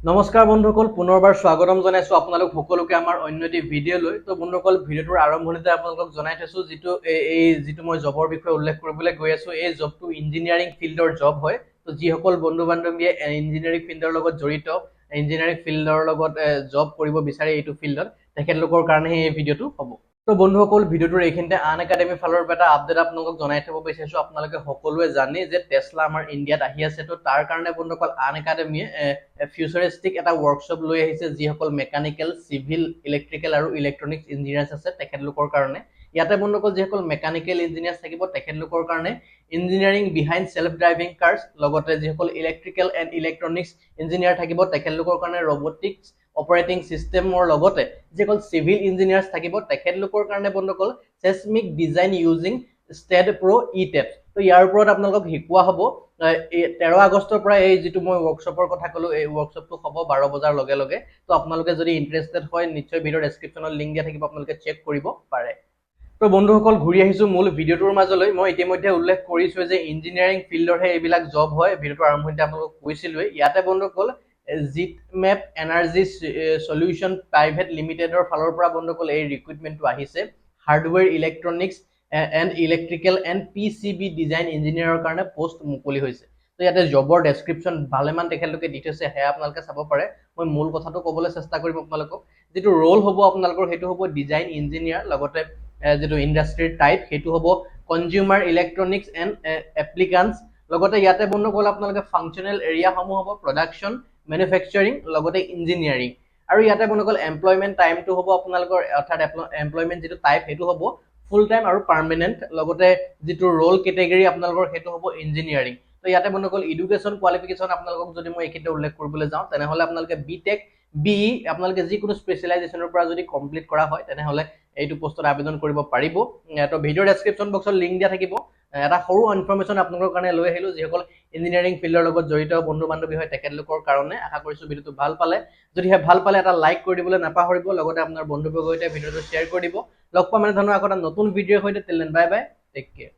নমস্কাৰ বন্ধুসকল, পুনৰবাৰ স্বাগতম জনাইছো আপোনালোক সকলোকে আমাৰ অন্য এটি ভিডিঅ' লৈ। তো বন্ধুসকল, ভিডিঅ'টোৰ আৰম্ভণিতে আপোনালোকক জনাই থৈছো যিটো মই জবৰ বিষয়ে উল্লেখ কৰিবলৈ গৈ আছো, এই জবটো ইঞ্জিনিয়াৰিং ফিল্ডৰ জব হয়। তো যিসকল বন্ধু বান্ধৱীয়ে ইঞ্জিনিয়াৰিং ফিল্ডৰ লগত জড়িত, ইঞ্জিনিয়াৰিং ফিল্ডৰ লগত জব কৰিব বিচাৰে এইটো ফিল্ডত, তেখেতলোকৰ কাৰণে এই ভিডিঅ'টো হ'ব। তো বন্ধুসকল, ভিডিঅ'টোৰ এইখিনিতে আনএকাডেমি ফালৰ পৰা এটা আপডেট আপোনালোকক জনাই থব বিচাৰিছো। আপোনালোকে সকলোৱে জানে যে টেসলা আমাৰ ইণ্ডিয়াত আহি আছে। তো তাৰ কাৰণে বন্ধুসকল আনএকাডেমিয়ে ফিউচাৰিষ্টিক এটা ৱৰ্কশ্বপ লৈ আহিছে, যিসকল মেকানিকেল, চিভিল, ইলেক্ট্ৰিকেল আৰু ইলেক্ট্ৰনিক্স ইঞ্জিনিয়াৰ্ছ আছে তেখেতলোকৰ কাৰণে। ইয়াতে বন্ধুসকল যিসকল মেকানিকেল ইঞ্জিনিয়াৰ্ছ থাকিব তেখেতলোকৰ কাৰণে engineering behind self driving curse, লগতে যিসকল ইলেক্ট্ৰিকেল এণ্ড ইলেক্ট্ৰনিক্স ইঞ্জিনিয়াৰ থাকিব তেখেতলোকৰ কাৰণে ৰবটিক্স অপাৰেটিং সিস্টেমৰ লগতে যিসকল সিভিল ইঞ্জিনিয়াৰ্ছ থাকিব তেখেতলোকৰ কাৰণে বন্ধুসকল সেচমিক ডিজাইন ইউজিং StaadPro ETABS। তো ইয়াৰ ওপৰত আপোনালোকক শিকোৱা হ'ব। 13 আগষ্টৰ পৰা এই যিটো মই ৱৰ্কশ্বপৰ কথা ক'লো, এই ৱৰ্কশ্বপটো হ'ব 12 বজাৰ লগে লগে। তো আপোনালোকে যদি ইণ্টাৰেষ্টেড হয় নিশ্চয় ভিডিঅ'ৰ ডেছক্ৰিপশ্যনত লিংক দিয়া থাকিব, আপোনালোকে চেক কৰিব পাৰে। তো বন্ধুসকল, ঘূৰি আহিছো মূল ভিডিঅ'টোৰ মাজলৈ। মই ইতিমধ্যে উল্লেখ কৰিছো যে ইঞ্জিনিয়াৰিং ফিল্ডৰহে এইবিলাক জব হয়। ভিডিঅ'টোৰ আৰম্ভণিতে আপোনালোকক কৈছিলোৱে। ইয়াতে বন্ধুসকল জিটমেপ এনাৰ্জি সলিউশ্যন প্ৰাইভেট লিমিটেডৰ ফালৰ পৰা বন্ধুসকল এই ৰিক্ৰুইটমেণ্টটো আহিছে। Hardware electronics and electrical and PCB design ইঞ্জিনিয়াৰৰ কাৰণে পোষ্ট মুকলি হৈছে। তো ইয়াতে জবৰ ডেছক্ৰিপশ্যন ভালেমান তেখেতলোকে দি থৈছে, সেয়া আপোনালোকে চাব পাৰে। মই মূল কথাটো ক'বলৈ চেষ্টা কৰিম আপোনালোকক। যিটো ৰোল হ'ব আপোনালোকৰ সেইটো হ'ব ডিজাইন ইঞ্জিনিয়াৰ, লগতে যিটো ইণ্ডাষ্ট্ৰিৰ টাইপ সেইটো হ'ব কনজিউমাৰ ইলেক্ট্ৰনিক্স এণ্ড এপ্লিকেন্টছ। লগতে ইয়াতে বন্ধুসকল আপোনালোকে ফাংচনেল এৰিয়াসমূহ হ'ব প্ৰডাকশ্যন, মেনুফেকচাৰিং, লগতে ইঞ্জিনিয়াৰিং। আৰু ইয়াতে বন্ধুসকল এমপ্লয়মেণ্ট টাইমটো হ'ব আপোনালোকৰ, অৰ্থাৎ এমপ্লয়মেণ্ট যিটো টাইপ সেইটো হ'ব ফুল টাইম আৰু পাৰ্মানেণ্ট। লগতে যিটো ৰোল কেটেগৰী আপোনালোকৰ সেইটো হ'ব ইঞ্জিনিয়াৰিং। তো ইয়াতে বন্ধুসকল এডুকেশ্যন কোৱালিফিকেশ্যন আপোনালোকক যদি মই এইখিনিতে উল্লেখ কৰিবলৈ যাওঁ তেনেহ'লে আপোনালোকে BTech BE আপোনালোকে যিকোনো স্পেচিয়েলাইজেশ্যনৰ পৰা যদি কমপ্লিট কৰা হয় তেনেহ'লে এইটো পোষ্টত আবেদন কৰিব পাৰিব। তো ভিডিঅ'ৰ ডেছক্ৰিপশ্যন বক্সত লিংক দিয়া থাকিব। এটা সৰু ইনফৰমেশ্যন আপোনালোকৰ কাৰণে লৈ আহিলোঁ, যিসকল ইঞ্জিনিয়াৰিং ফিল্ডৰ লগত জড়িত বন্ধু বান্ধৱী হয় তেখেতলোকৰ কাৰণে। আশা কৰিছোঁ ভিডিঅ'টো ভাল পালে। যদিহে ভাল পালে এটা লাইক কৰি দিবলৈ নাপাহৰিব, লগতে আপোনাৰ বন্ধুবৰ্গৰ সৈতে ভিডিঅ'টো শ্বেয়াৰ কৰি দিব। লগ পাম এনেধৰণৰ আকৌ এটা নতুন ভিডিঅ'ৰ সৈতে। Till then bye bye, take care.